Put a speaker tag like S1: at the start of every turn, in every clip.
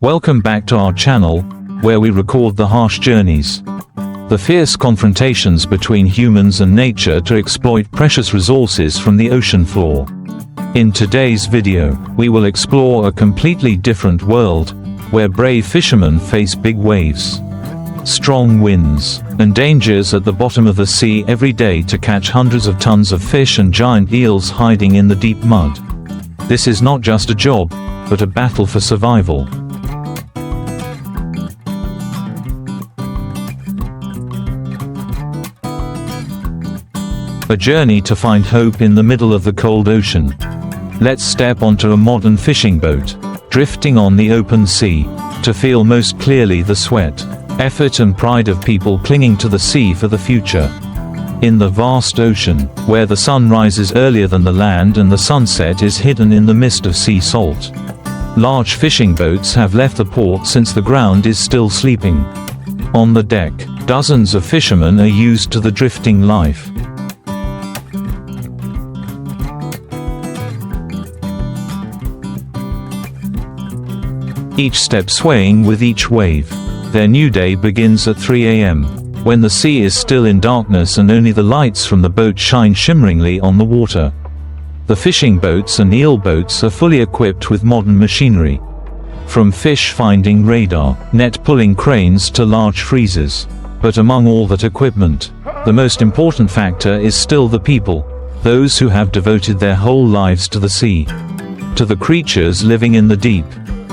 S1: Welcome back to our channel, where we record the harsh journeys, the fierce confrontations between humans and nature to exploit precious resources from the ocean floor. In today's video, we will explore a completely different world, where brave fishermen face big waves, strong winds, and dangers at the bottom of the sea every day to catch hundreds of tons of fish and giant eels hiding in the deep mud. This is not just a job, but a battle for survival. A journey to find hope in the middle of the cold ocean. Let's step onto a modern fishing boat, drifting on the open sea, to feel most clearly the sweat, effort and pride of people clinging to the sea for the future. In the vast ocean, where the sun rises earlier than the land and the sunset is hidden in the mist of sea salt, large fishing boats have left the port since the ground is still sleeping. On the deck, dozens of fishermen are used to the drifting life. Each step swaying with each wave. Their new day begins at 3 a.m., when the sea is still in darkness and only the lights from the boat shine shimmeringly on the water. The fishing boats and eel boats are fully equipped with modern machinery. From fish-finding radar, net-pulling cranes to large freezers. But among all that equipment, the most important factor is still the people, those who have devoted their whole lives to the sea, to the creatures living in the deep.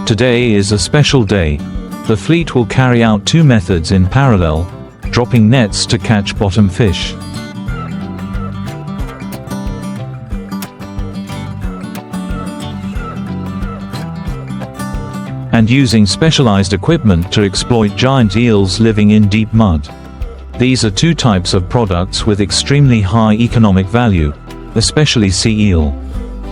S1: Today is a special day. The fleet will carry out two methods in parallel, dropping nets to catch bottom fish, and using specialized equipment to exploit giant eels living in deep mud. These are two types of products with extremely high economic value, especially sea eel,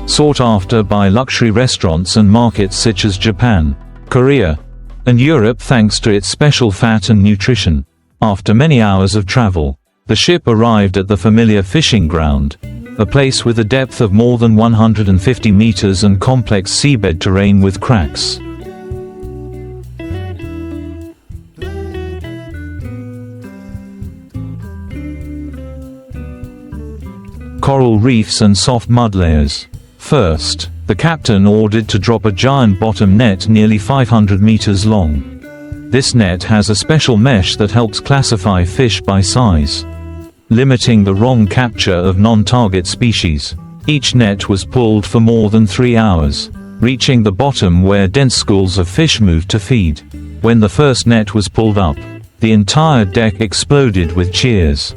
S1: sought after by luxury restaurants and markets such as Japan, Korea, and Europe thanks to its special fat and nutrition. After many hours of travel, the ship arrived at the familiar fishing ground, a place with a depth of more than 150 meters and complex seabed terrain with cracks, coral reefs and soft mud layers. First, the captain ordered to drop a giant bottom net nearly 500 meters long. This net has a special mesh that helps classify fish by size, limiting the wrong capture of non-target species. Each net was pulled for more than 3 hours, reaching the bottom where dense schools of fish moved to feed. When the first net was pulled up, the entire deck exploded with cheers.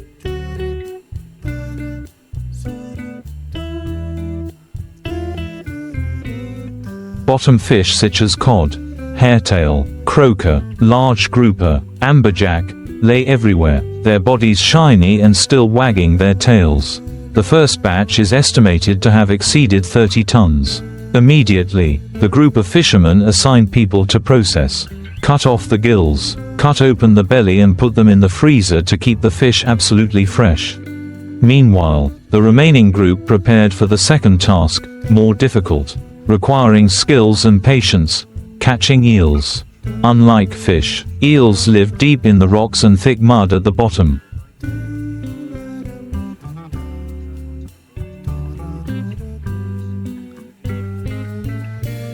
S1: Bottom fish such as cod, hairtail, croaker, large grouper, amberjack, lay everywhere, their bodies shiny and still wagging their tails. The first batch is estimated to have exceeded 30 tons. Immediately, the group of fishermen assigned people to process, cut off the gills, cut open the belly and put them in the freezer to keep the fish absolutely fresh. Meanwhile, the remaining group prepared for the second task, more difficult, requiring skills and patience, catching eels. Unlike fish, eels live deep in the rocks and thick mud at the bottom.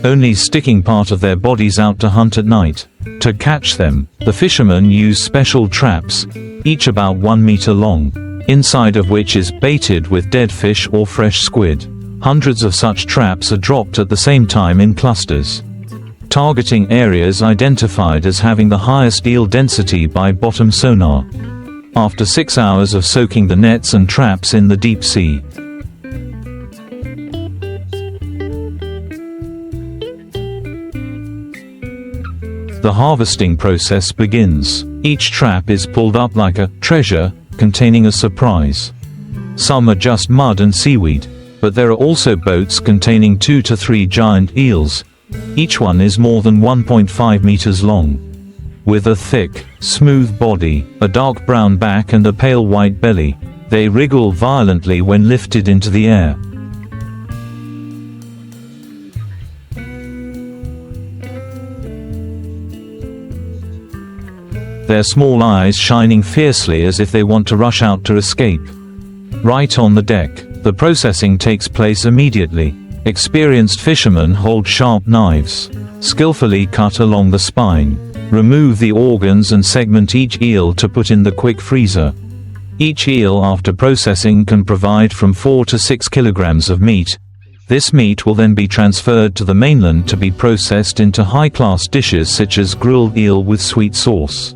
S1: Only sticking part of their bodies out to hunt at night. To catch them, the fishermen use special traps, each about 1 meter long, inside of which is baited with dead fish or fresh squid. Hundreds of such traps are dropped at the same time in clusters, targeting areas identified as having the highest eel density by bottom sonar. After 6 hours of soaking the nets and traps in the deep sea, the harvesting process begins. Each trap is pulled up like a treasure containing a surprise. Some are just mud and seaweed, but there are also boats containing 2 to 3 giant eels. Each one is more than 1.5 meters long, with a thick, smooth body, a dark brown back and a pale white belly. They wriggle violently when lifted into the air. their small eyes shining fiercely as if they want to rush out to escape. Right on the deck, the processing takes place immediately. Experienced fishermen hold sharp knives, skillfully cut along the spine, remove the organs and segment each eel to put in the quick freezer. Each eel after processing can provide from 4 to 6 kilograms of meat. This meat will then be transferred to the mainland to be processed into high-class dishes such as grilled eel with sweet sauce.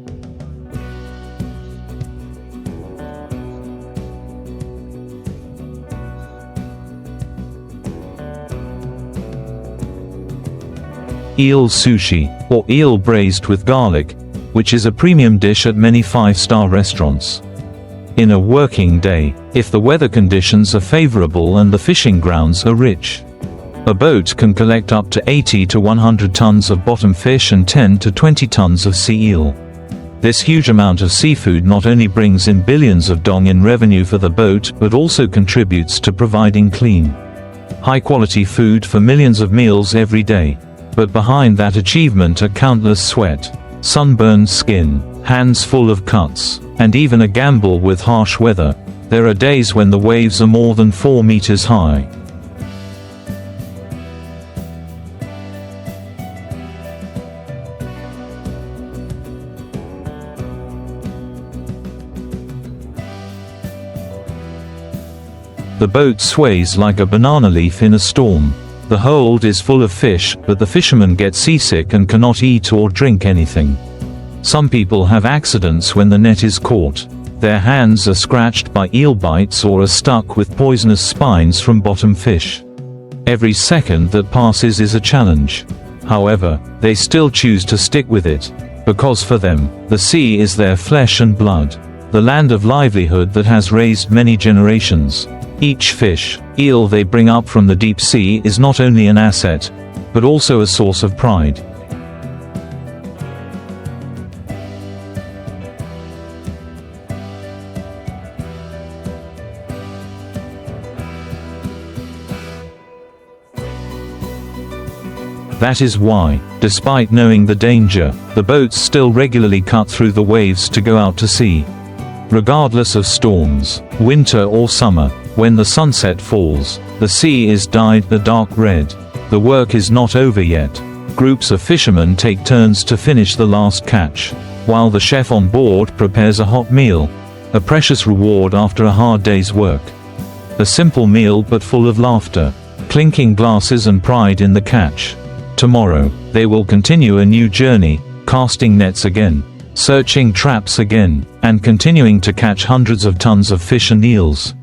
S1: Eel sushi, or eel braised with garlic, which is a premium dish at many 5-star restaurants. In a working day, if the weather conditions are favorable and the fishing grounds are rich, a boat can collect up to 80 to 100 tons of bottom fish and 10 to 20 tons of sea eel. This huge amount of seafood not only brings in billions of dong in revenue for the boat but also contributes to providing clean, high-quality food for millions of meals every day. But behind that achievement are countless sweat, sunburned skin, hands full of cuts, and even a gamble with harsh weather. There are days when the waves are more than 4 meters high. The boat sways like a banana leaf in a storm. The hold is full of fish, but the fishermen get seasick and cannot eat or drink anything. Some people have accidents when the net is caught. Their hands are scratched by eel bites or are stuck with poisonous spines from bottom fish. Every second that passes is a challenge. However, they still choose to stick with it, because for them, the sea is their flesh and blood, the land of livelihood that has raised many generations. Each fish, eel they bring up from the deep sea is not only an asset, but also a source of pride. That is why, despite knowing the danger, the boats still regularly cut through the waves to go out to sea. Regardless of storms, winter or summer, when the sunset falls, the sea is dyed a dark red. The work is not over yet. Groups of fishermen take turns to finish the last catch, while the chef on board prepares a hot meal, a precious reward after a hard day's work. A simple meal but full of laughter, clinking glasses and pride in the catch. Tomorrow, they will continue a new journey, casting nets again, searching traps again, and continuing to catch hundreds of tons of fish and eels.